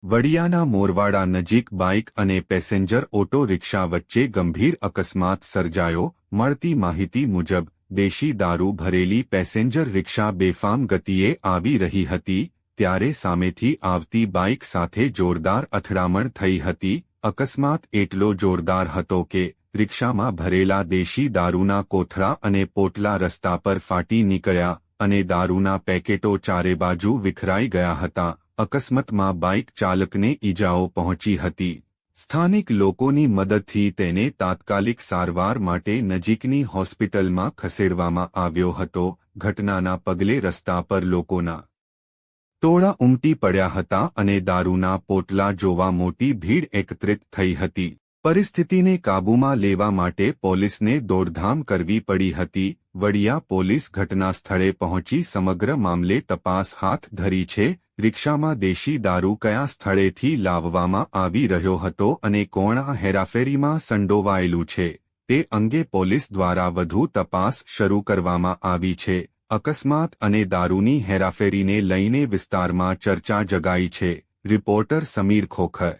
વડિયાના મોરવાડા નજીક બાઇક અને passenger auto rickshaw વચ્ચે ગંભીર અકસ્માત સર્જાયો. મળતી માહિતી મુજબ દેશી દારૂ ભરેલી પેસેન્જર રિક્ષા બેફામ ગતિએ આવી રહી હતી ત્યારે સામેથી આવતી બાઇક સાથે જોરદાર અથડામણ થઈ હતી. અકસ્માત એટલો જોરદાર હતો કે રિક્ષામાં ભરેલા દેશી દારૂના કોથળા અને પોટલા રસ્તા પર ફાટી નીકળ્યા અને દારૂના પેકેટો ચારે બાજુ વિખરાઈ ગયા હતા. અકસ્માતમાં બાઇક ચાલકને ઈજાઓ પહોંચી હતી. સ્થાનિક લોકોની મદદથી તેને તાત્કાલિક સારવાર માટે નજીકની હોસ્પિટલમાં ખસેડવામાં આવ્યો હતો. ઘટનાના પગલે રસ્તા પર લોકોના ટોળા ઉમટી પડ્યા હતા અને દારૂના પોટલા જોવા મોટી ભીડ એકત્રિત થઈ હતી. પરિસ્થિતિને કાબૂમાં લેવા માટે પોલીસને દોડધામ કરવી પડી હતી. વડિયા પોલીસ ઘટના સ્થળે પહોંચી સમગ્ર મામલે તપાસ હાથ ધરી છે. રિક્ષામાં દેશી દારૂ કયા સ્થળેથી લાવવામાં આવી રહ્યો હતો અને કોણ આ હેરાફેરીમાં સંડોવાયેલું છે તે અંગે પોલીસ દ્વારા વધુ તપાસ શરૂ કરવામાં આવી છે. અકસ્માત અને દારૂની હેરાફેરીને લઈને વિસ્તારમાં ચર્ચા જગાઈ છે. રિપોર્ટર સમીર ખોખર.